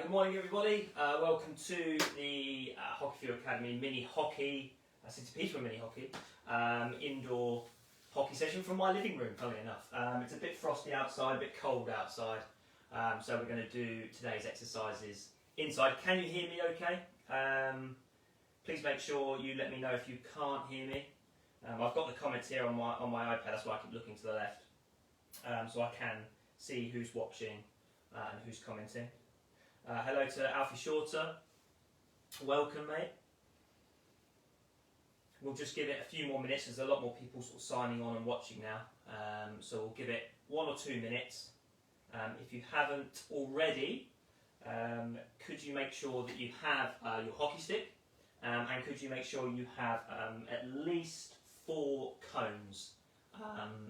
Good morning everybody, welcome to the Hockey View Academy mini hockey, City Peterborough mini hockey, indoor hockey session from my living room, funnily enough. It's a bit frosty outside, a bit cold outside, so we're going to do today's exercises inside. Can you hear me okay? Please make sure you let me know if you can't hear me. I've got the comments here on my iPad, that's why I keep looking to the left, so I can see who's watching and who's commenting. Hello to Alfie Shorter, welcome mate. We'll just give it a few more minutes, there's a lot more people sort of signing on and watching now, so we'll give it 1 or 2 minutes. If you haven't already, could you make sure that you have your hockey stick, and could you make sure you have at least 4 cones.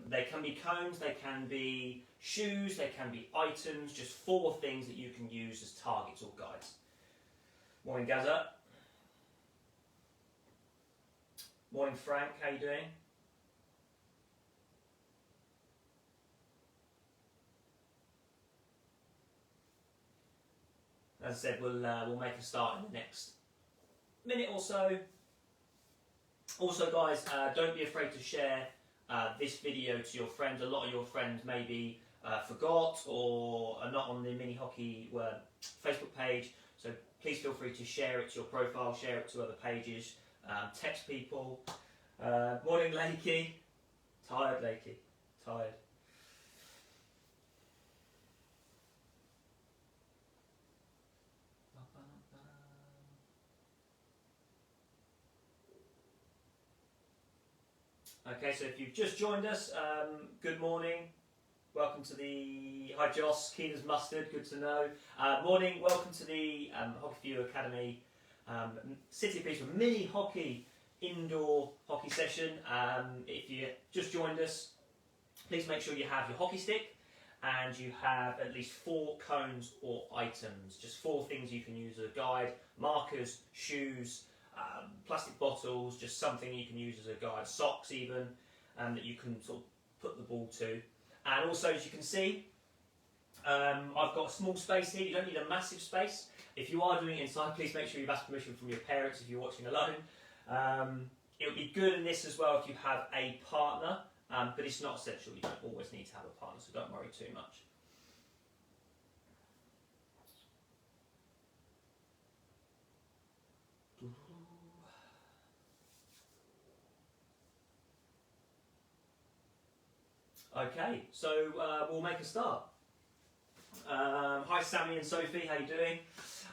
They can be cones, they can be shoes, they can be items, just 4 things that you can use as targets or guides. Morning Gaza. Morning Frank, how you doing? As I said, we'll make a start in the next minute or so. Also guys, don't be afraid to share this video to your friends. A lot of your friends maybe forgot or are not on the mini hockey Facebook page, so please feel free to share it to your profile, share it to other pages, text people. Morning Lakey. Tired Lakey, tired. Okay, so if you've just joined us, good morning. Welcome to the, hi Joss, keen as mustard, good to know. Morning, welcome to the Hockey View Academy City Peterborough mini hockey indoor hockey session. If you just joined us, please make sure you have your hockey stick and you have at least 4 cones or items, just 4 things you can use as a guide: markers, shoes, plastic bottles, just something you can use as a guide, socks even, that you can sort of put the ball to. And also, as you can see, I've got a small space here. You don't need a massive space. If you are doing it inside, please make sure you've asked permission from your parents if you're watching alone. It would be good in this as well if you have a partner, but it's not essential. You don't always need to have a partner, so don't worry too much. Okay, so we'll make a start. Hi Sammy and Sophie, how you doing?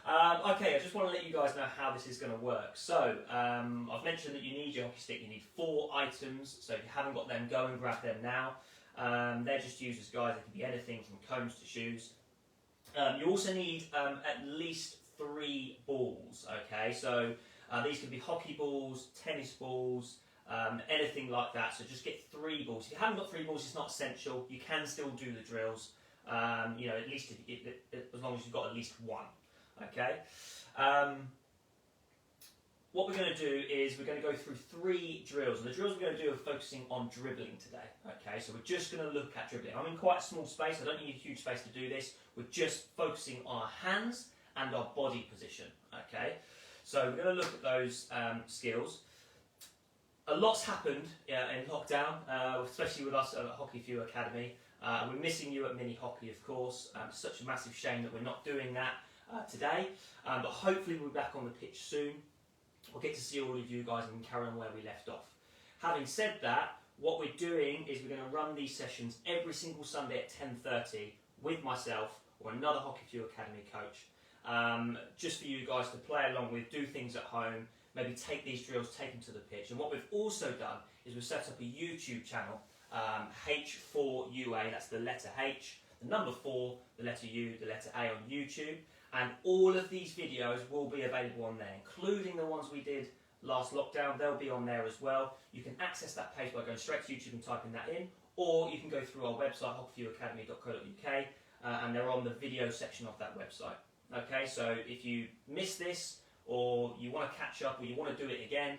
Okay, I just want to let you guys know how this is going to work. So, I've mentioned that you need your hockey stick, you need 4 items, so if you haven't got them, go and grab them now. They're just used as guides, they can be anything from cones to shoes. You also need at least 3 balls, okay? So, these can be hockey balls, tennis balls, anything like that, so just get 3 balls. If you haven't got 3 balls, it's not essential. You can still do the drills, you know, at least as long as you've got at least 1. Okay. What we're going to do is we're going to go through 3 drills, and the drills we're going to do are focusing on dribbling today. Okay, so we're just going to look at dribbling. I'm in quite a small space. I don't need a huge space to do this. We're just focusing on our hands and our body position. Okay, so we're going to look at those skills. A lot's happened in lockdown, especially with us at Hockey View Academy. We're missing you at mini hockey, of course. It's such a massive shame that we're not doing that today, but hopefully we'll be back on the pitch soon. We'll get to see all of you guys and carry on where we left off. Having said that, what we're doing is we're going to run these sessions every single Sunday at 10:30 with myself or another Hockey View Academy coach, just for you guys to play along with, do things at home, maybe take these drills, take them to the pitch. And what we've also done is we've set up a YouTube channel, H4UA, that's the letter H, the number 4, the letter U, the letter A on YouTube. And all of these videos will be available on there, including the ones we did last lockdown. They'll be on there as well. You can access that page by going straight to YouTube and typing that in, or you can go through our website, hockeyviewacademy.co.uk, and they're on the video section of that website. Okay, so if you miss this, or you want to catch up, or you want to do it again,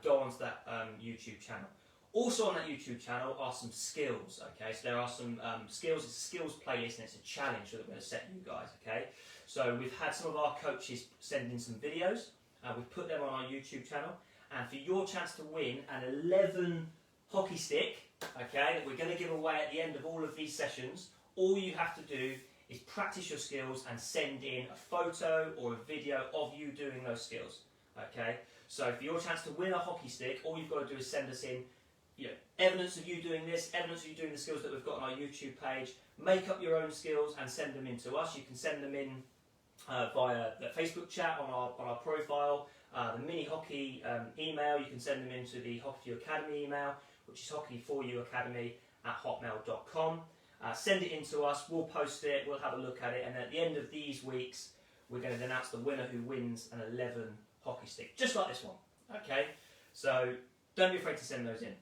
go onto that YouTube channel. Also on that YouTube channel are some skills, okay? So there are some skills, it's a skills playlist and it's a challenge that we're going to set you guys, okay? So we've had some of our coaches send in some videos, we've put them on our YouTube channel, and for your chance to win an 11 hockey stick, okay, that we're going to give away at the end of all of these sessions, all you have to do is practice your skills and send in a photo or a video of you doing those skills, okay? So for your chance to win a hockey stick, all you've got to do is send us in evidence of you doing this, evidence of you doing the skills that we've got on our YouTube page. Make up your own skills and send them in to us. You can send them in via the Facebook chat on our profile, the mini hockey email. You can send them into the Hockey For You Academy email, which is hockeyforyouacademy@hotmail.com. Send it in to us, we'll post it, we'll have a look at it, and at the end of these weeks, we're going to announce the winner who wins an 11 hockey stick, just like this one, okay? So don't be afraid to send those in.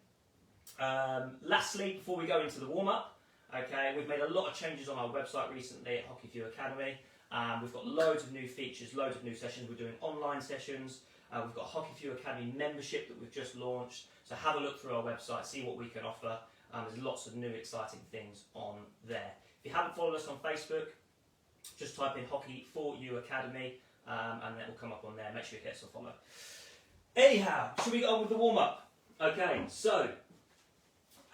Lastly, before we go into the warm-up, okay, we've made a lot of changes on our website recently at Hockey For You Academy. We've got loads of new features, loads of new sessions. We're doing online sessions. We've got Hockey For You Academy membership that we've just launched. So have a look through our website, see what we can offer. There's lots of new exciting things on there. If you haven't followed us on Facebook, just type in Hockey For You Academy and that will come up on there. Make sure you hit us a follow. Anyhow, should we go on with the warm-up? Okay, so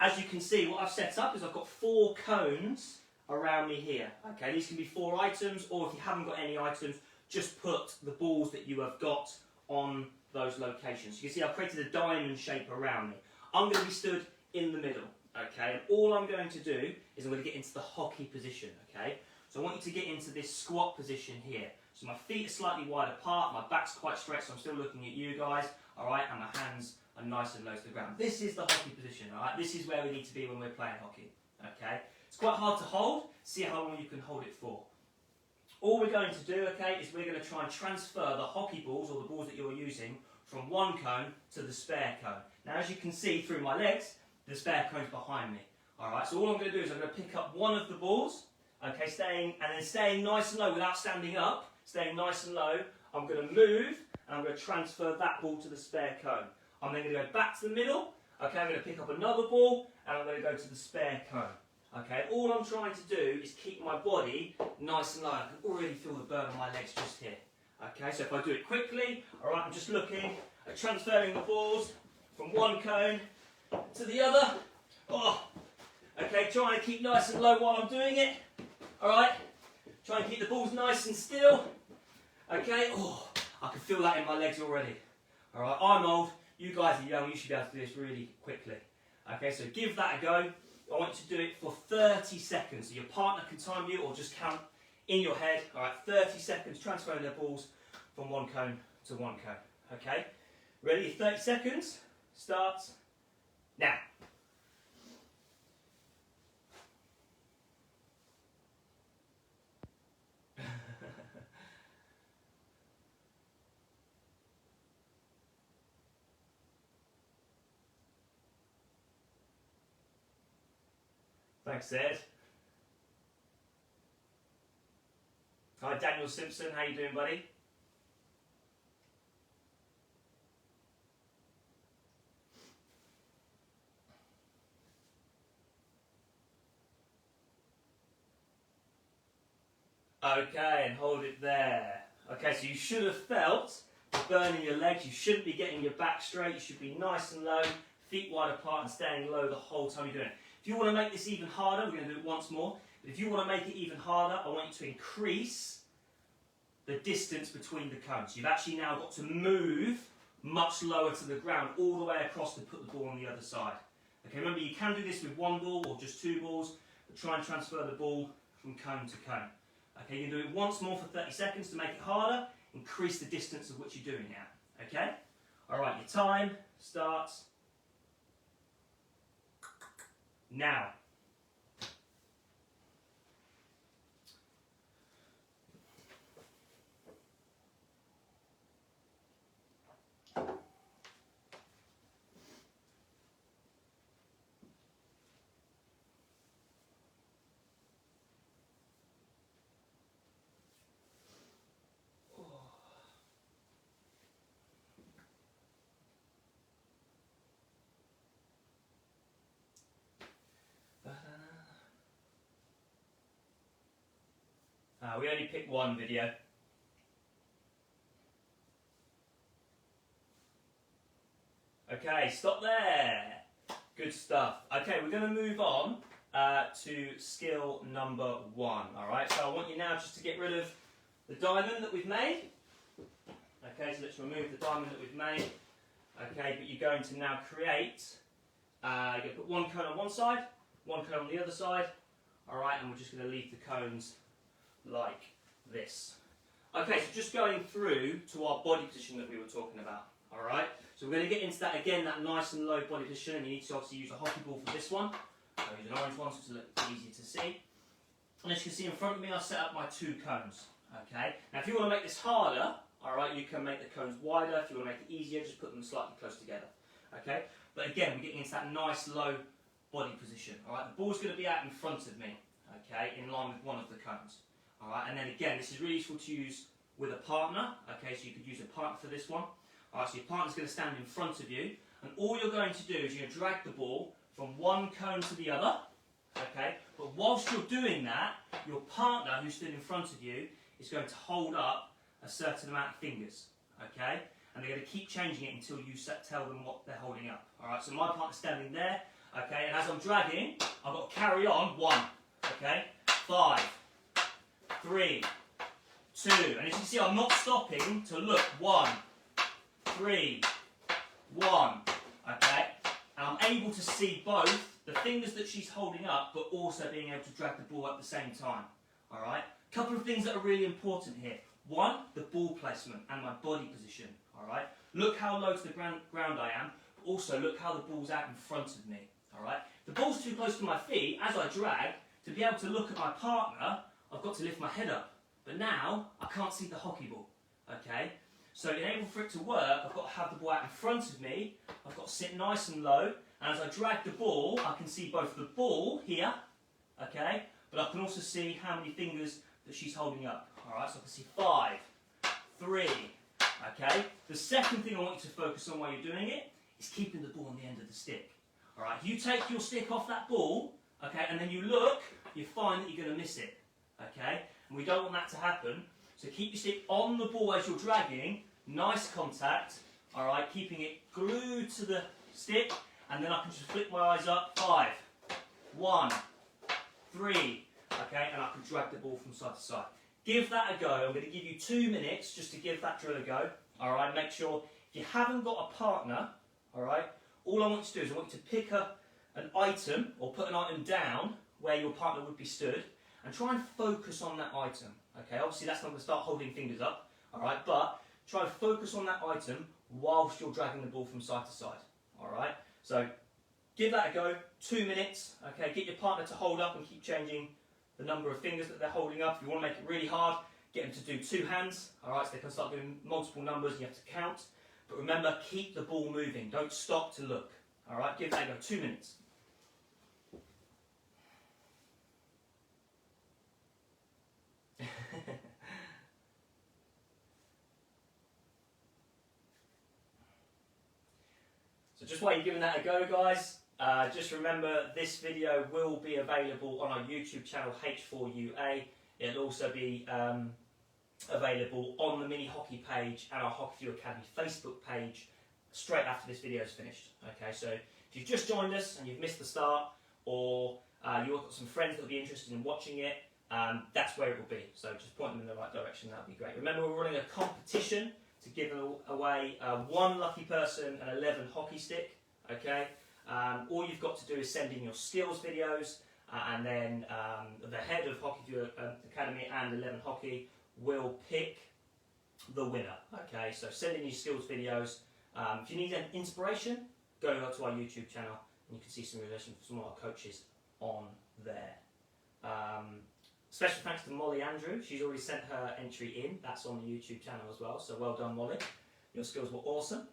as you can see, what I've set up is I've got 4 cones around me here. Okay, these can be 4 items, or if you haven't got any items, just put the balls that you have got on those locations. You can see I've created a diamond shape around me. I'm going to be stood in the middle, okay, and all I'm going to do is I'm going to get into the hockey position, okay? So I want you to get into this squat position here. So my feet are slightly wide apart, my back's quite straight, so I'm still looking at you guys, alright, and my hands are nice and low to the ground. This is the hockey position, alright? This is where we need to be when we're playing hockey, okay? It's quite hard to hold. See how long you can hold it for. All we're going to do, okay, is we're going to try and transfer the hockey balls, or the balls that you're using, from one cone to the spare cone. Now, as you can see through my legs, the spare cone's behind me. Alright, so all I'm going to do is I'm going to pick up one of the balls, okay, staying nice and low without standing up, staying nice and low. I'm going to move, and I'm going to transfer that ball to the spare cone. I'm then going to go back to the middle, okay, I'm going to pick up another ball, and I'm going to go to the spare cone. Okay, all I'm trying to do is keep my body nice and low. I can already feel the burn on my legs just here. Okay, so if I do it quickly, alright, I'm just looking at transferring the balls from one cone to the other. Oh, okay, trying to keep nice and low while I'm doing it. Alright, try and keep the balls nice and still. Okay, oh, I can feel that in my legs already. Alright, I'm old, you guys are young, you should be able to do this really quickly. Okay, so give that a go. I want you to do it for 30 seconds. So your partner can time you or just count in your head. Alright, 30 seconds, transferring their balls from one cone to one cone. Okay, ready? 30 seconds, starts now. Thanks, Ed. Hi, Daniel Simpson. How you doing, buddy? Okay, and hold it there. Okay, so you should have felt the burn in your legs. You shouldn't be getting your back straight. You should be nice and low, feet wide apart and staying low the whole time you're doing it. If you want to make this even harder, we're going to do it once more. But if you want to make it even harder, I want you to increase the distance between the cones. You've actually now got to move much lower to the ground, all the way across to put the ball on the other side. Okay, remember you can do this with one ball or just 2 balls, but try and transfer the ball from cone to cone. Okay, you can do it once more for 30 seconds to make it harder, increase the distance of which you're doing it at. Okay? Alright, your time starts now. We only picked one video. Okay, stop there. Good stuff. Okay, we're going to move on to skill number 1. Alright, so I want you now just to get rid of the diamond that we've made. Okay, so let's remove the diamond that we've made. Okay, but you're going to now create, you're going to put one cone on one side, one cone on the other side. Alright, and we're just going to leave the cones like this. Okay, so just going through to our body position that we were talking about. Alright, so we're going to get into that again, that nice and low body position, and you need to obviously use a hockey ball for this one. I'll use an orange one so it's a little easier to see. And as you can see in front of me, I've set up my 2 cones. Okay, now if you want to make this harder, alright, you can make the cones wider. If you want to make it easier, just put them slightly close together. Okay, but again, we're getting into that nice low body position. Alright, the ball's going to be out in front of me, okay, in line with one of the cones. Alright, and then again, this is really useful to use with a partner. Okay, so you could use a partner for this one. Alright, so your partner's going to stand in front of you, and all you're going to do is you're going to drag the ball from one cone to the other. Okay, but whilst you're doing that, your partner who stood in front of you is going to hold up a certain amount of fingers. Okay, and they're going to keep changing it until you tell them what they're holding up. Alright, so my partner's standing there. Okay, and as I'm dragging, I've got to carry on 1. Okay, 5, 3, 2, and as you can see, I'm not stopping to look. 1, 3, 1. Okay, and I'm able to see both the fingers that she's holding up, but also being able to drag the ball at the same time. Alright, a couple of things that are really important here. 1, the ball placement and my body position. Alright, look how low to the ground I am, but also look how the ball's out in front of me. Alright, the ball's too close to my feet. As I drag, to be able to look at my partner, I've got to lift my head up. But now, I can't see the hockey ball. Okay, so in order for it to work, I've got to have the ball out in front of me. I've got to sit nice and low. And as I drag the ball, I can see both the ball here, okay, but I can also see how many fingers that she's holding up. Alright, so I can see 5, 3, okay. The second thing I want you to focus on while you're doing it is keeping the ball on the end of the stick. Alright, if you take your stick off that ball, okay, and then you look, you find that you're going to miss it, okay, and we don't want that to happen. So keep your stick on the ball as you're dragging, nice contact, alright, keeping it glued to the stick. And then I can just flick my eyes up. 5, 1, 3, okay, and I can drag the ball from side to side. Give that a go. I'm going to give you 2 minutes just to give that drill a go. All right, make sure if you haven't got a partner, all right, all I want you to do is I want you to pick up an item or put an item down where your partner would be stood and try and focus on that item. Okay, obviously that's not going to start holding fingers up, all right, but try and focus on that item whilst you're dragging the ball from side to side. All right. So give that a go, 2 minutes, okay, get your partner to hold up and keep changing the number of fingers that they're holding up. If you want to make it really hard, get them to do 2 hands, alright, so they can start doing multiple numbers and you have to count. But remember, keep the ball moving, don't stop to look, alright, give that a go, 2 minutes. So just while you're giving that a go, guys, just remember this video will be available on our YouTube channel H4UA. It'll also be available on the Mini Hockey page and our Hockey View Academy Facebook page straight after this video is finished. Okay, so if you've just joined us and you've missed the start, or you've got some friends that will be interested in watching it, that's where it will be. So just point them in the right direction, that would be great. Remember, we're running a competition to give away 1 lucky person an 11 hockey stick. Okay, all you've got to do is send in your skills videos, and then the head of Hockey View Academy and 11 Hockey will pick the winner. Okay, so send in your skills videos. If you need an inspiration, go to our YouTube channel and you can see some relation from some of our coaches on there. Special thanks to Molly Andrew. She's already sent her entry in. That's on the YouTube channel as well. So well done, Molly. Your skills were awesome.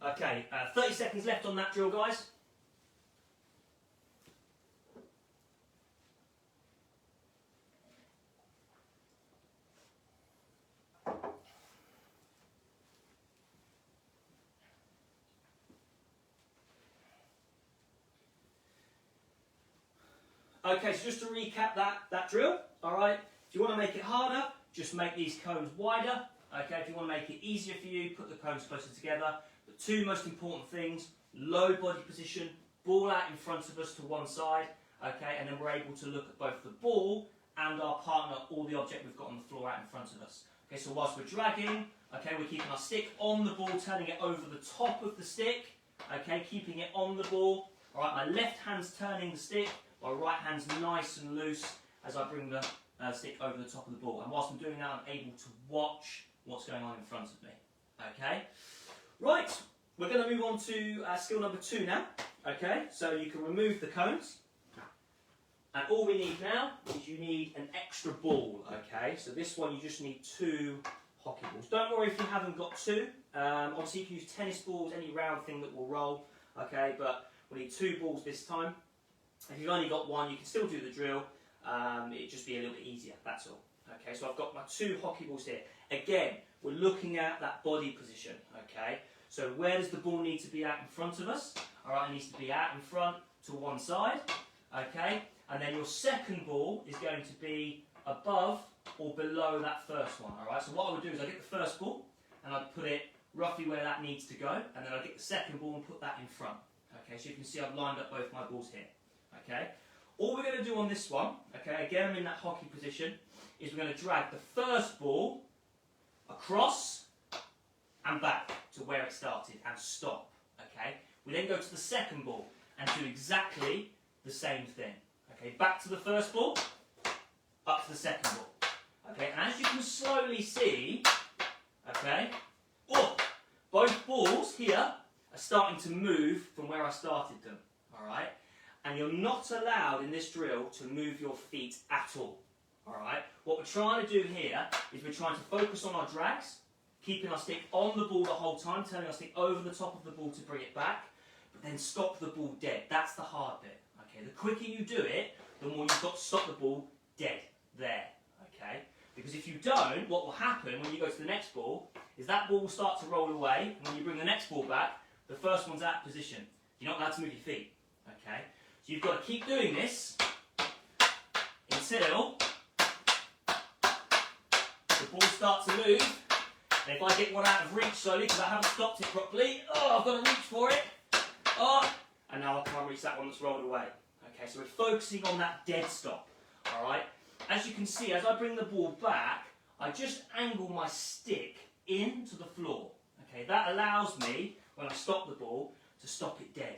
Okay, 30 seconds left on that drill, guys. Okay, so just to recap that drill, all right, if you want to make it harder, just make these cones wider. Okay, if you want to make it easier for you, put the cones closer together. The two most important things, low body position, ball out in front of us to one side, okay, and then we're able to look at both the ball and our partner, or the object we've got on the floor out in front of us. Okay, so whilst we're dragging, okay, we're keeping our stick on the ball, turning it over the top of the stick, okay, keeping it on the ball. All right, my left hand's turning the stick, my right hand's nice and loose as I bring the stick over the top of the ball. And whilst I'm doing that, I'm able to watch what's going on in front of me. Okay, right, we're going to move on to skill number 2 now. Okay, so you can remove the cones. And all we need now is you need an extra ball, okay? So this one you just need 2 hockey balls. Don't worry if you haven't got 2. Obviously you can use tennis balls, any round thing that will roll, okay? But we need 2 balls this time. If you've only got 1, you can still do the drill. It'd just be a little bit easier, that's all. Okay, so I've got my 2 hockey balls here. Again, we're looking at that body position, okay? So where does the ball need to be at in front of us? All right, it needs to be out in front to one side, okay? And then your second ball is going to be above or below that first one, all right? So what I would do is I get the first ball and I'd put it roughly where that needs to go, and then I'd get the second ball and put that in front. Okay, so you can see I've lined up both my balls here, okay? All we're going to do on this one, okay, again I'm in that hockey position, is we're going to drag the first ball across and back to where it started and stop, okay? We then go to the second ball and do exactly the same thing. Okay, back to the first ball, up to the second ball. Okay, and as you can slowly see, okay, both balls here are starting to move from where I started them, alright? And you're not allowed in this drill to move your feet at all, alright? What we're trying to do here is we're trying to focus on our drags, keeping our stick on the ball the whole time, turning our stick over the top of the ball to bring it back, but then stop the ball dead. That's the hard bit. Okay, the quicker you do it, the more you've got to stop the ball dead there. Okay, because if you don't, what will happen when you go to the next ball is that ball will start to roll away, and when you bring the next ball back, the first one's out of position. You're not allowed to move your feet. Okay, so you've got to keep doing this until the balls start to move. And if I get one out of reach slowly because I haven't stopped it properly, I've got to reach for it. And now I can't reach that one that's rolled away. Okay, so we're focusing on that dead stop. Alright? As you can see, as I bring the ball back, I just angle my stick into the floor. Okay, that allows me, when I stop the ball, to stop it dead.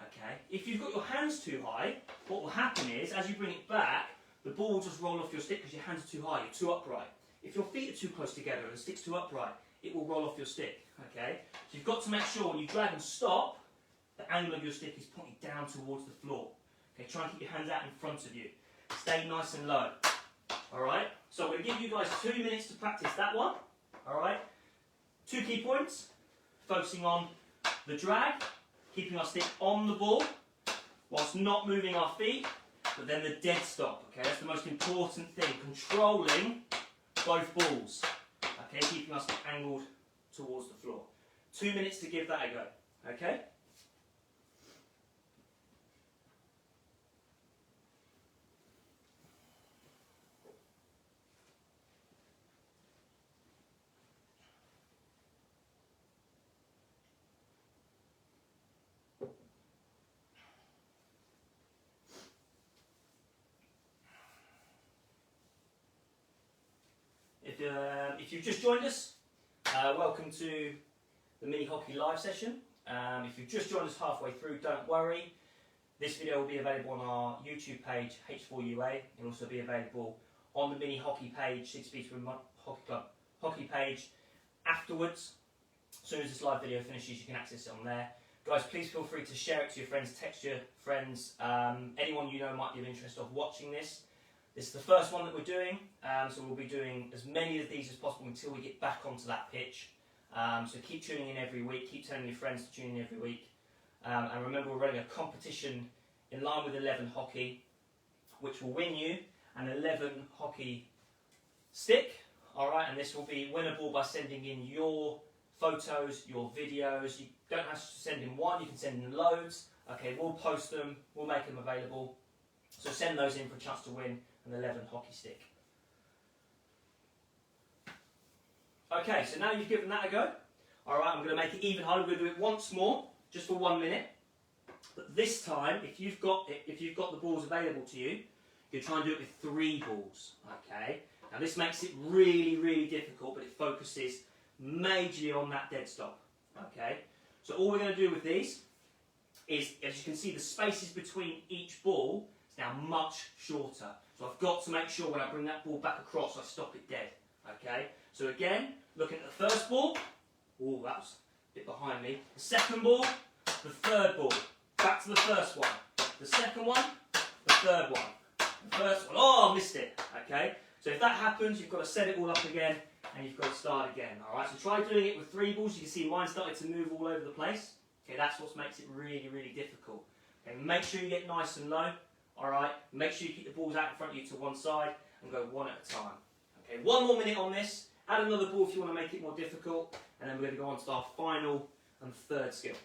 Okay? If you've got your hands too high, what will happen is, as you bring it back, the ball will just roll off your stick because your hands are too high, you're too upright. If your feet are too close together and the stick's too upright, it will roll off your stick. Okay? So you've got to make sure when you drag and stop, the angle of your stick is pointing down towards the floor. Okay, try and keep your hands out in front of you. Stay nice and low. Alright, so I'm going to give you guys 2 minutes to practice that one. Alright, 2 key points. Focusing on the drag, keeping our stick on the ball, whilst not moving our feet, but then the dead stop. Okay, that's the most important thing. Controlling both balls. Okay, keeping our stick angled towards the floor. 2 minutes to give that a go. Okay? If you've just joined us, welcome to the mini hockey live session. If you've just joined us halfway through, don't worry. This video will be available on our YouTube page, H4UA. It will also be available on the mini hockey page, 6 Beats Room Hockey Club hockey page afterwards. As soon as this live video finishes, you can access it on there. Guys, please feel free to share it to your friends, text your friends, anyone you know might be of interest of watching this. This is the first one that we're doing, so we'll be doing as many of these as possible until we get back onto that pitch. So keep tuning in every week, keep telling your friends to tune in every week. And remember, we're running a competition in line with 11 hockey, which will win you an 11 hockey stick. Alright, and this will be winnable by sending in your photos, your videos. You don't have to send in one, you can send in loads. Okay, we'll post them, we'll make them available. So send those in for a chance to win an 11 hockey stick. Okay, so now you've given that a go. Alright, I'm going to make it even harder. We're going to do it once more, just for 1 minute. But this time, if you've got the balls available to you, you'll try and do it with 3 balls. Okay? Now this makes it really, really difficult, but it focuses majorly on that dead stop. Okay? So all we're going to do with these is, as you can see, the spaces between each ball is now much shorter. So I've got to make sure when I bring that ball back across, I stop it dead. Okay? So again, looking at the first ball. Oh, that was a bit behind me. The second ball, the third ball. Back to the first one. The second one, the third one. The first one. Oh, I missed it. Okay? So if that happens, you've got to set it all up again and you've got to start again. Alright, so try doing it with 3 balls. You can see mine started to move all over the place. Okay, that's what makes it really, really difficult. Okay, make sure you get nice and low. Alright, make sure you keep the balls out in front of you to one side and go one at a time. Okay, 1 more minute on this. Add another ball if you want to make it more difficult. And then we're going to go on to our final and third skill.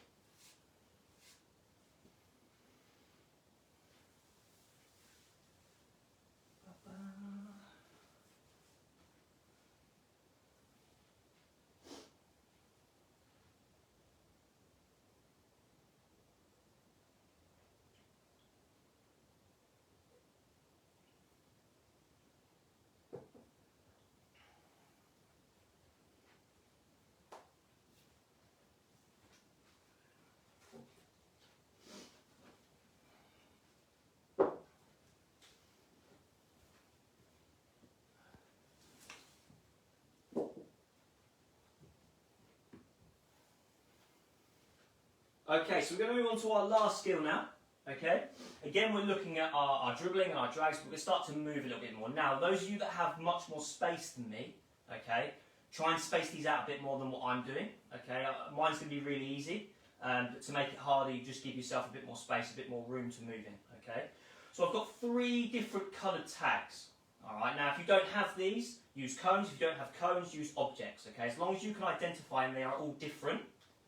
Okay, so we're going to move on to our last skill now. Okay, again we're looking at our dribbling and our drags, but we're going to start to move a little bit more. Now, those of you that have much more space than me, okay, try and space these out a bit more than what I'm doing. Okay, mine's going to be really easy, but to make it harder, you just give yourself a bit more space, a bit more room to move in. Okay, so I've got 3 different coloured tags. All right, now if you don't have these, use cones. If you don't have cones, use objects. Okay, as long as you can identify them, they are all different.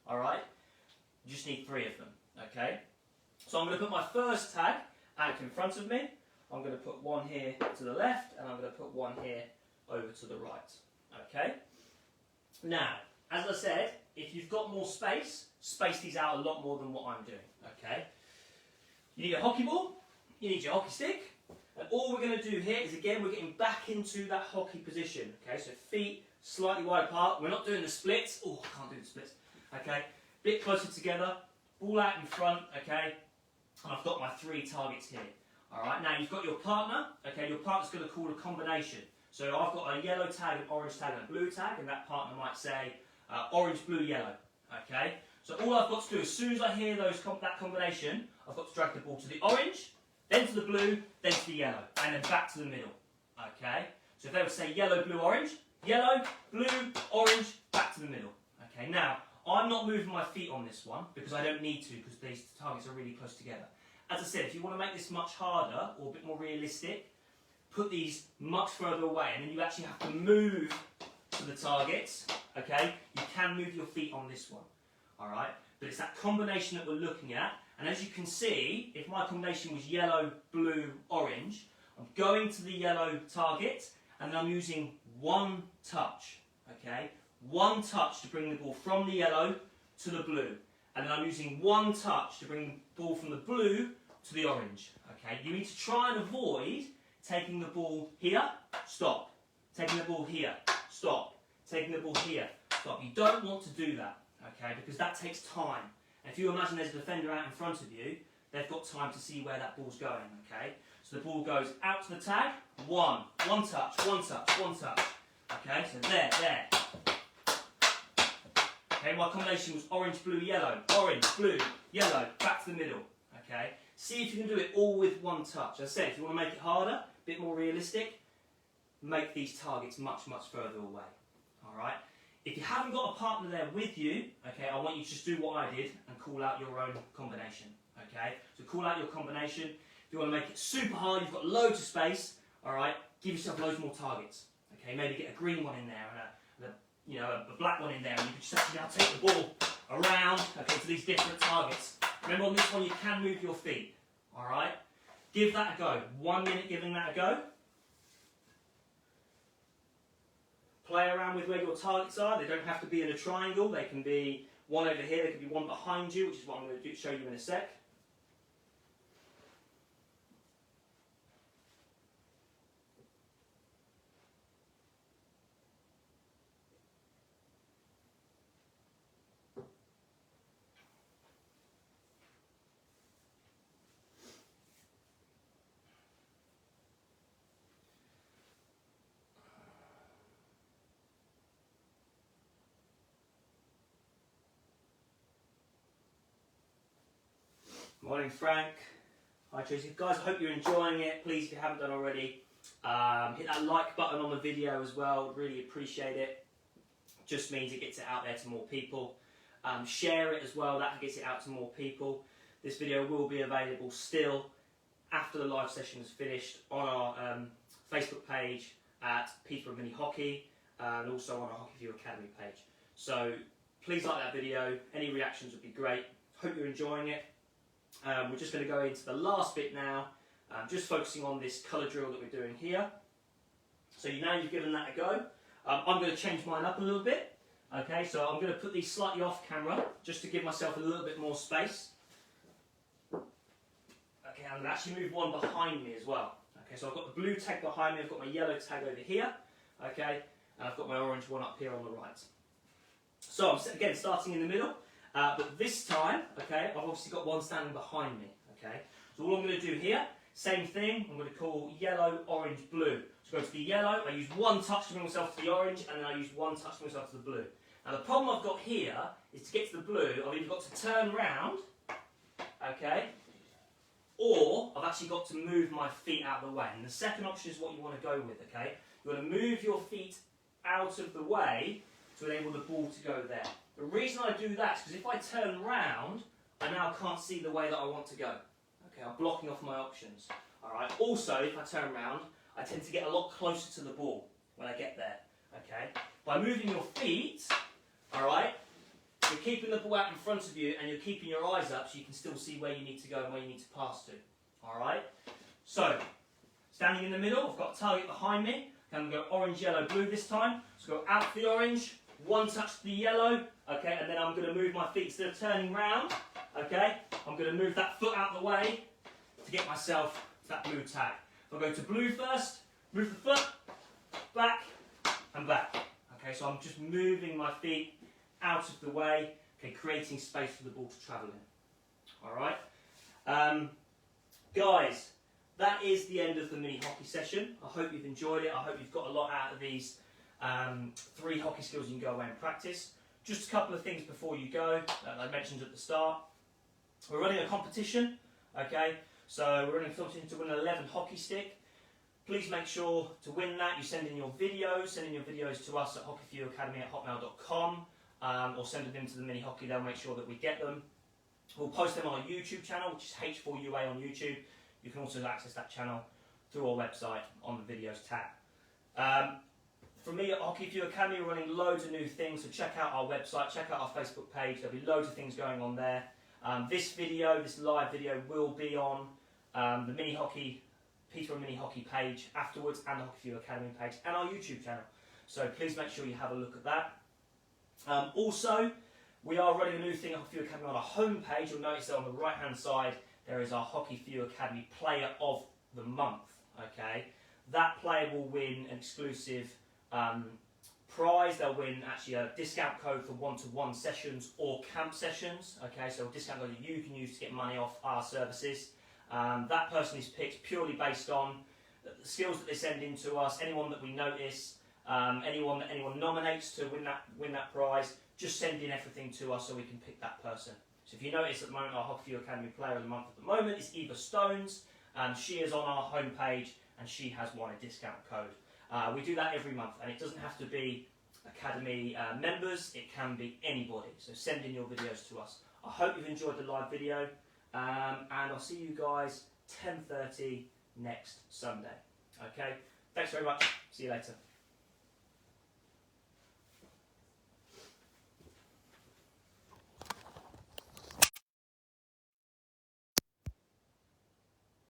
All right. You just need 3 of them, okay? So I'm going to put my first tag out in front of me. I'm going to put one here to the left, and I'm going to put one here over to the right, okay? Now, as I said, if you've got more space, space these out a lot more than what I'm doing, okay? You need a hockey ball, you need your hockey stick, and all we're going to do here is, again, we're getting back into that hockey position, okay? So feet slightly wide apart. We're not doing the splits. Oh, I can't do the splits, okay? Bit closer together, ball out in front, okay, and I've got my 3 targets here. Alright, now you've got your partner, okay, your partner's going to call a combination. So I've got a yellow tag, an orange tag and a blue tag, and that partner might say orange, blue, yellow, okay. So all I've got to do, as soon as I hear that combination, I've got to drag the ball to the orange, then to the blue, then to the yellow, and then back to the middle, okay. So if they would say yellow, blue, orange, yellow, blue, orange, back to the middle, okay. Now, I'm not moving my feet on this one because I don't need to, because these targets are really close together. As I said, if you want to make this much harder or a bit more realistic, put these much further away, and then you actually have to move to the targets, okay? You can move your feet on this one, alright? But it's that combination that we're looking at, and as you can see, if my combination was yellow, blue, orange, I'm going to the yellow target, and then I'm using one touch, okay? One touch to bring the ball from the yellow to the blue. And then I'm using one touch to bring the ball from the blue to the orange. Okay, you need to try and avoid taking the ball here, stop. Taking the ball here, stop. Taking the ball here, stop. You don't want to do that, okay, because that takes time. And if you imagine there's a defender out in front of you, they've got time to see where that ball's going, okay? So the ball goes out to the tag, one touch, one touch, one touch. Okay, so there. Okay, my combination was orange, blue, yellow, back to the middle. Okay, see if you can do it all with one touch. As I said, if you want to make it harder, a bit more realistic, make these targets much, much further away. Alright, if you haven't got a partner there with you, okay, I want you to just do what I did and call out your own combination. Okay, so call out your combination. If you want to make it super hard, you've got loads of space, alright, give yourself loads more targets. Okay, maybe get a green one in there and a black one in there, and you can just actually now take the ball around, okay, to these different targets. Remember, on this one you can move your feet, alright? Give that a go. 1 minute giving that a go. Play around with where your targets are. They don't have to be in a triangle. They can be one over here. They could be one behind you, which is what I'm going to show you in a sec. Morning, Frank. Hi, Tracy. Guys, I hope you're enjoying it. Please, if you haven't done already, hit that like button on the video as well. Really appreciate it. Just means it gets it out there to more people. Share it as well. That gets it out to more people. This video will be available still after the live session is finished on our Facebook page at Peterborough Mini Hockey and also on our Hockey View Academy page. So please like that video. Any reactions would be great. Hope you're enjoying it. We're just going to go into the last bit now, just focusing on this colour drill that we're doing here. So now you've given that a go. I'm going to change mine up a little bit. Okay, so I'm going to put these slightly off camera, just to give myself a little bit more space. Okay, I'm going to actually move one behind me as well. Okay, so I've got the blue tag behind me, I've got my yellow tag over here. Okay, and I've got my orange one up here on the right. So I'm again starting in the middle. But this time, okay, I've obviously got one standing behind me, okay? So all I'm going to do here, same thing, I'm going to call yellow, orange, blue. So go to the yellow, I use one touch to bring myself to the orange, and then I use one touch to bring myself to the blue. Now the problem I've got here is to get to the blue, I've either got to turn round, okay, or I've actually got to move my feet out of the way. And the second option is what you want to go with, okay? You want to move your feet out of the way to enable the ball to go there. The reason I do that is because if I turn round, I now can't see the way that I want to go. Okay, I'm blocking off my options. Alright, also if I turn round, I tend to get a lot closer to the ball when I get there. Okay, by moving your feet, alright, you're keeping the ball out in front of you and you're keeping your eyes up so you can still see where you need to go and where you need to pass to. Alright, so standing in the middle, I've got a target behind me. I'm going to go orange, yellow, blue this time. So go out to the orange, one touch to the yellow, okay, and then I'm going to move my feet instead of turning round, okay, I'm going to move that foot out of the way to get myself to that blue tag. So I'll go to blue first, move the foot, back, and back. Okay, so I'm just moving my feet out of the way, okay, creating space for the ball to travel in. Alright, guys, that is the end of the mini hockey session. I hope you've enjoyed it. I hope you've got a lot out of these 3 hockey skills you can go away and practice. Just a couple of things before you go that I mentioned at the start. We're running a competition, okay? So we're running a competition to win an 11 hockey stick. Please make sure to win that. You send in your videos. Send in your videos to us at hockeyviewacademy@hotmail.com or send them into the mini hockey. They'll make sure that we get them. We'll post them on our YouTube channel, which is H4UA on YouTube. You can also access that channel through our website on the videos tab. For me at Hockey View Academy, we're running loads of new things, so check out our website, check out our Facebook page. There'll be loads of things going on there. This live video, will be on the mini hockey, Peterborough Mini Hockey page afterwards, and the Hockey View Academy page, and our YouTube channel. So please make sure you have a look at that. Also, we are running a new thing at Hockey View Academy on our home page. You'll notice that on the right-hand side, there is our Hockey View Academy Player of the Month. Okay, that player will win an exclusive prize. They'll win actually a discount code for one-to-one sessions or camp sessions. Okay, so a discount code that you can use to get money off our services. That person is picked purely based on the skills that they send in to us. Anyone that we notice, anyone that anyone nominates to win that prize, just send in everything to us so we can pick that person. So if you notice at the moment, our Hockey View Academy Player of the Month at the moment is Eva Stones. She is on our homepage and she has won a discount code. We do that every month, and it doesn't have to be Academy members, it can be anybody. So send in your videos to us. I hope you've enjoyed the live video, and I'll see you guys 10:30 next Sunday. Okay, thanks very much. See you later.